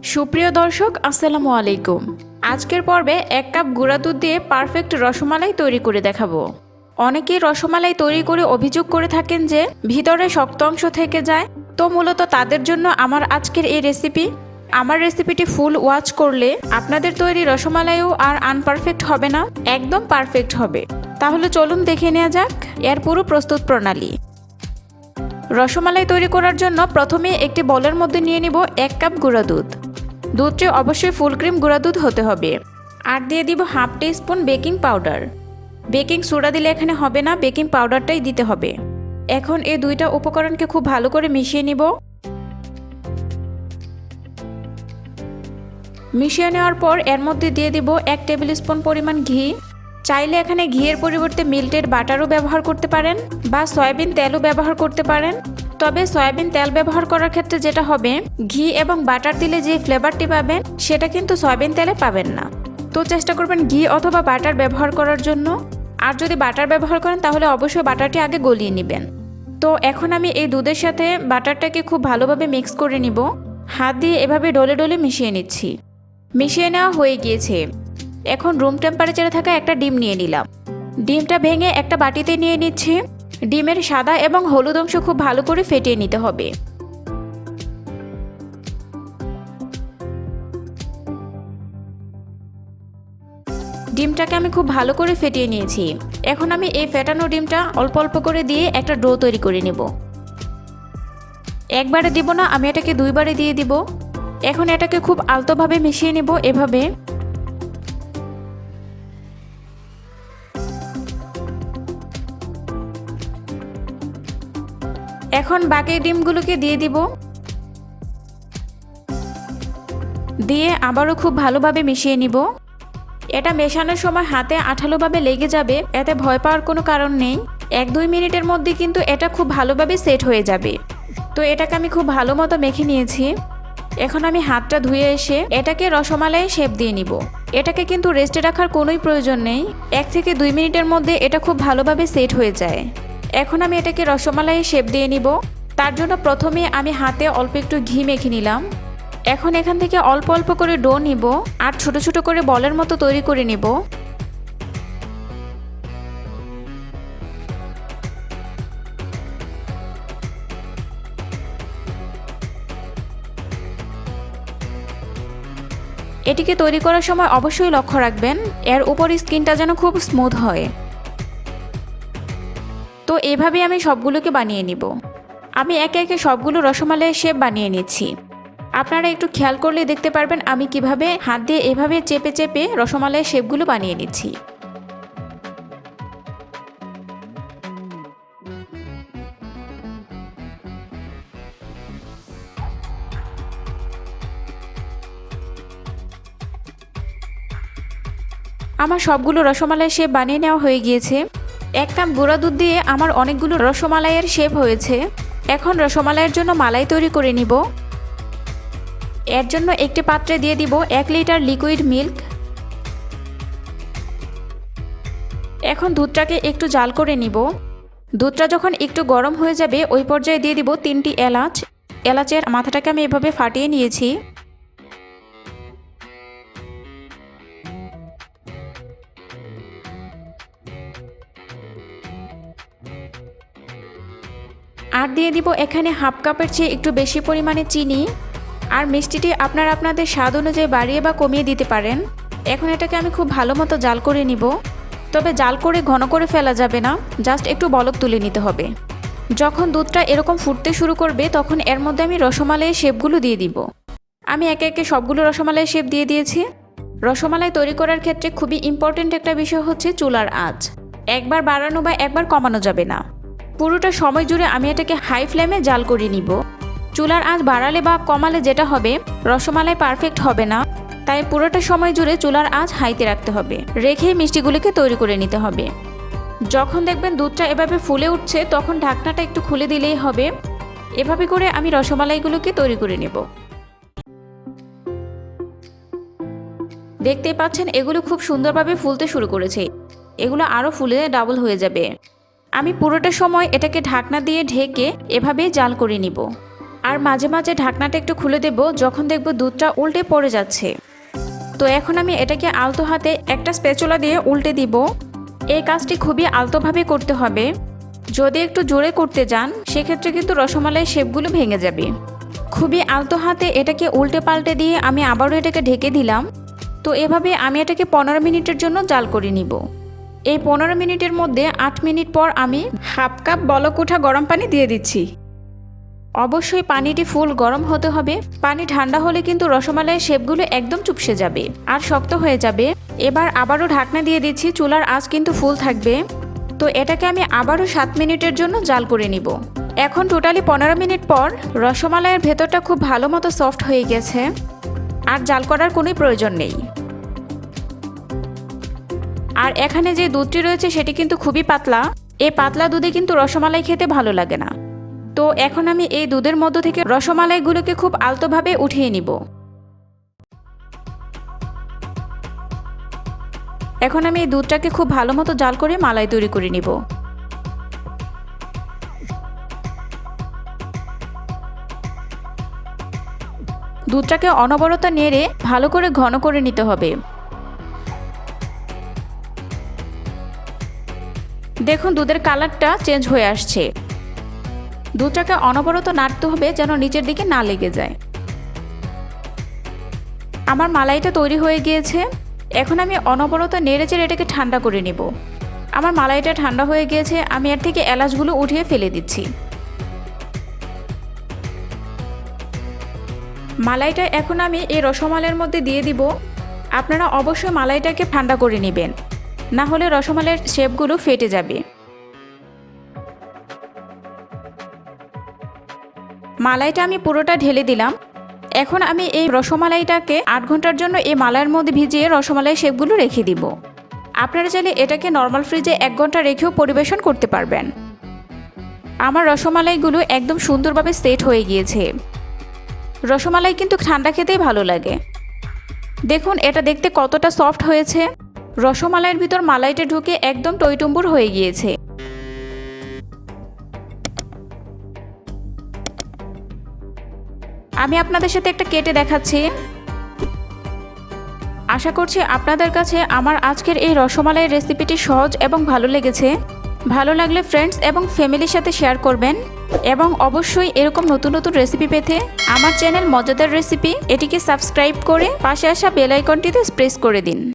সুপ্রিয় দর্শক, আসসালামু আলাইকুম। আজকের পর্বে 1 কাপ গুঁড়া দুধ দিয়ে পারফেক্ট রসমালাই তৈরি করে দেখাবো। অনেকেই রসমালাই তৈরি করে অভিযোগ করে থাকেন যে ভিতরে শক্ত অংশ থেকে যায়, তো মূলত তাদের জন্য আমার আজকের এই রেসিপি। আমার রেসিপিটি ফুল ওয়াচ করলে আপনাদের তৈরি রসমালাইও আর আনপারফেক্ট হবে না, একদম পারফেক্ট হবে। তাহলে চলুন দেখে নেওয়া যাক এর পুরো প্রস্তুত প্রণালী। রসমালাই তৈরি করার জন্য প্রথমে একটি বলের মধ্যে নিয়ে নিব 1 কাপ গুঁড়া দুধ। দুধটি অবশ্যই ফুল ক্রিম গুঁড়া দুধ হতে হবে। আর দিয়ে দিব half teaspoon baking powder. Baking soda দিলে এখানে হবে না, বেকিং পাউডারটাই দিতে হবে। এখন এই দুইটা উপকরণকে খুব ভালো করে মিশিয়ে নিব। মিশিয়ে নেওয়ার পর এর মধ্যে দিয়ে দিব 1 টেবিল স্পুন পরিমাণ ঘি। চাইলে এখানে ঘিয়ের পরিবর্তে মিল্টেড বাটারও ব্যবহার করতে পারেন বা সয়াবিন তেলও ব্যবহার করতে পারেন। তবে সয়াবিন তেল ব্যবহার করার ক্ষেত্রে যেটা হবে, ঘি এবং বাটার দিলে যে ফ্লেভারটি পাবেন সেটা কিন্তু সয়াবিন তেলে পাবেন না। তো চেষ্টা করবেন ঘি অথবা বাটার ব্যবহার করার জন্য। আর যদি বাটার ব্যবহার করেন তাহলে অবশ্যই বাটারটি আগে গলিয়ে নেবেন। তো এখন আমি এই দুধের সাথে বাটারটাকে খুব ভালোভাবে মিক্স করে নিব। হাত দিয়ে এভাবে ডলে ডলে মিশিয়ে নিচ্ছি। মিশিয়ে নেওয়া হয়ে গিয়েছে। এখন রুম টেম্পারেচারে থাকা একটা ডিম নিয়ে নিলাম। ডিমটা ভেঙে একটা বাটিতে নিয়ে নিচ্ছি। ডিমের সাদা এবং হলুদ অংশ খুব ভালো করে ফেটিয়ে নিতে হবে। ডিমটাকে আমি খুব ভালো করে ফেটিয়ে নিয়েছি। এখন আমি এই ফেটানো ডিমটা অল্প অল্প করে দিয়ে একটা ডো তৈরি করে নেব। একবারে দিব না, আমি এটাকে দুইবারে দিয়ে দিব। এখন এটাকে খুব আলতোভাবে মিশিয়ে নেব এভাবে। এখন বাকি ডিমগুলোকে দিয়ে দিব। দিয়ে আবারও খুব ভালোভাবে মিশিয়ে নিব। এটা মেশানোর সময় হাতে আঠালোভাবে লেগে যাবে, এতে ভয় পাওয়ার কোনো কারণ নেই। 1-2 মিনিটের মধ্যে কিন্তু এটা খুব ভালোভাবে সেট হয়ে যাবে। তো এটাকে আমি খুব ভালো মতো মেখে নিয়েছি। এখন আমি হাতটা ধুয়ে এসে এটাকে রসমালাইয়ে শেপ দিয়ে নিব। এটাকে কিন্তু রেস্টে রাখার কোনোই প্রয়োজন নেই। 1 থেকে 2 মিনিটের মধ্যে এটা খুব ভালোভাবে সেট হয়ে যায়। এখন আমি এটাকে রসমালাইয়ে শেপ দিয়ে নিব। তার জন্য প্রথমে আমি হাতে অল্প একটু ঘি মেখে নিলাম। এখন এখান থেকে অল্প অল্প করে ডো নিব আর ছোট ছোট করে বলের মতো তৈরি করে নিব। এটিকে তৈরি করার সময় অবশ্যই লক্ষ্য রাখবেন এর উপর স্কিনটা যেন খুব স্মুথ হয়। তো এভাবে আমি সবগুলোকে বানিয়ে নিব। আমি একে একে সবগুলো রসমালাইয়ের শেপ বানিয়ে নিচ্ছি। আপনারা একটু খেয়াল করলে দেখতে পারবেন আমি কিভাবে হাত দিয়ে এভাবে চেপে চেপে রসমালাইয়ের শেপগুলো বানিয়ে নিচ্ছি। আমার সবগুলো রসমালাইয়ের শেপ বানিয়ে নেওয়া হয়ে গিয়েছে। 1 কাপ গুঁড়া দুধ দিয়ে আমার অনেকগুলো রসমালাইয়ের শেপ হয়েছে। এখন রসমালাইয়ের জন্য মালাই তৈরি করে নিব। এর জন্য একটি পাত্রে দিয়ে দিব 1 লিটার লিকুইড মিল্ক। এখন দুধটাকে একটু জাল করে নিব। দুধটা যখন একটু গরম হয়ে যাবে ওই পর্যায়ে দিয়ে দিব 3টি এলাচ। এলাচের মাথাটাকে আমি এভাবে ফাটিয়ে নিয়েছি। আর দিয়ে দিব এখানে হাফ কাপের চেয়ে একটু বেশি পরিমাণে চিনি। আর মিষ্টিটি আপনারা আপনাদের স্বাদ অনুযায়ী বাড়িয়ে বা কমিয়ে দিতে পারেন। এখন এটাকে আমি খুব ভালো মতো জাল করে নিব। তবে জাল করে ঘন করে ফেলা যাবে না, জাস্ট একটু বলক তুলে নিতে হবে। যখন দুধটা এরকম ফুটতে শুরু করবে তখন এর মধ্যে আমি রসমালাইয়ের শেপগুলো দিয়ে দিব। আমি একে একে সবগুলো রসমালাইয়ের শেপ দিয়ে দিয়েছি। রসমালাই তৈরি করার ক্ষেত্রে খুবই ইম্পর্টেন্ট একটা বিষয় হচ্ছে চুলার আঁচ। একবার বাড়ানো বা একবার কমানো যাবে না। পুরোটা সময় জুড়ে আমি এটাকে হাই ফ্লেমে জাল করে নিব। চুলার আঁচ বাড়ালে বা কমালে যেটা হবে, রসমালাই পারফেক্ট হবে না। তাই পুরোটা সময় জুড়ে চুলার আঁচ হাইতে রাখতে হবে, রেখেই মিষ্টিগুলিকে তৈরি করে নিতে হবে। যখন দেখবেন দুধটা এভাবে ফুলে উঠছে তখন ঢাকনাটা একটু খুলে দিলেই হবে। এভাবে করে আমি রসমালাইগুলোকে তৈরি করে নেব। দেখতেই পাচ্ছেন এগুলো খুব সুন্দরভাবে ফুলতে শুরু করেছে। এগুলো আরও ফুলে ডাবল হয়ে যাবে। আমি পুরোটা সময় এটাকে ঢাকনা দিয়ে ঢেকে এভাবেই জাল করে নিব। আর মাঝে মাঝে ঢাকনাটা একটু খুলে দেব যখন দেখব দুধটা উল্টে পড়ে যাচ্ছে। তো এখন আমি এটাকে আলতো হাতে একটা স্প্যাচুলা দিয়ে উল্টে দিব। এই কাজটি খুবই আলতোভাবে করতে হবে। যদি একটু জোরে করতে যান সেক্ষেত্রে কিন্তু রসমালাই শেপগুলো ভেঙে যাবে। খুবই আলতো হাতে এটাকে উল্টে পাল্টে দিয়ে আমি আবারও এটাকে ঢেকে দিলাম। তো এভাবে আমি এটাকে 15 মিনিটের জন্য জাল করে নিব। এই 15 মিনিটের মধ্যে 8 মিনিট পর আমি হাফ কাপ বলক ওঠা গরম পানি দিয়ে দিচ্ছি। অবশ্যই পানিটি ফুল গরম হতে হবে। পানি ঠান্ডা হলে কিন্তু রসমালাইয়ের শেপগুলো একদম চুপসে যাবে আর শক্ত হয়ে যাবে। এবার আবারও ঢাকনা দিয়ে দিচ্ছি, চুলার আঁচ কিন্তু ফুল থাকবে। তো এটাকে আমি আবারও 7 মিনিটের জন্য জাল করে নিব। এখন টোটালি 15 মিনিট পর রসমালাইয়ের ভেতরটা খুব ভালো মতো সফট হয়ে গেছে, আর জাল করার কোনো প্রয়োজন নেই। আর এখানে যে দুধটি রয়েছে সেটি কিন্তু খুবই পাতলা। এই পাতলা দুধে কিন্তু রসমালাই খেতে ভালো লাগে না। তো এখন আমি এই দুধের মধ্য থেকে রসমালাইগুলোকে খুব আলতোভাবে উঠিয়ে নিব। এখন আমি এই দুধটাকে খুব ভালো মতো জাল করে মালাই তৈরি করে নিব। দুধটাকে অনবরত নেড়ে ভালো করে ঘন করে নিতে হবে। দেখুন দুধের কালারটা চেঞ্জ হয়ে আসছে। দুধটাকে অনবরত নাড়তে হবে যেন নিচের দিকে না লেগে যায়। আমার মালাইটা তৈরি হয়ে গিয়েছে। এখন আমি অনবরত নেড়ে চেড়ে এটাকে ঠান্ডা করে নেব। আমার মালাইটা ঠান্ডা হয়ে গিয়েছে, আমি এর থেকে এলাচগুলো উঠিয়ে ফেলে দিচ্ছি। মালাইটা এখন আমি এই রসমালাইয়ের মধ্যে দিয়ে দিব। আপনারা অবশ্যই মালাইটাকে ঠান্ডা করে নেবেন, না হলে রসমালাইয়ের শেপগুলো ফেটে যাবে। মালাইটা আমি পুরোটা ঢেলে দিলাম। এখন আমি এই রসমালাইটাকে 8 ঘন্টার জন্য এই মালাইয়ের মধ্যে ভিজিয়ে রসমালাই শেপগুলো রেখে দিব। আপনারা চাইলে এটাকে নর্মাল ফ্রিজে 1 ঘন্টা রেখেও পরিবেশন করতে পারবেন। আমার রসমালাইগুলো একদম সুন্দরভাবে সেট হয়ে গিয়েছে। রসমালাই কিন্তু ঠান্ডা খেতেই ভালো লাগে। দেখুন এটা দেখতে কতটা সফট হয়েছে। রসমালাইয়ের ভিতর মালাইটা ঢুকে একদম টইটুম্বুর হয়ে গিয়েছে। আমি আপনাদের সাথে একটা কেটে দেখাচ্ছি। আশা করছি আপনাদের কাছে আমার আজকের এই রসমালাইয়ের রেসিপিটি সহজ এবং ভালো লেগেছে। ভালো লাগলে ফ্রেন্ডস এবং ফ্যামিলির সাথে শেয়ার করবেন, এবং অবশ্যই এরকম নতুন নতুন রেসিপি পেতে আমার চ্যানেল মজাদার রেসিপি এটিকে সাবস্ক্রাইব করে পাশে আসা বেল আইকনটিতে প্রেস করে দিন।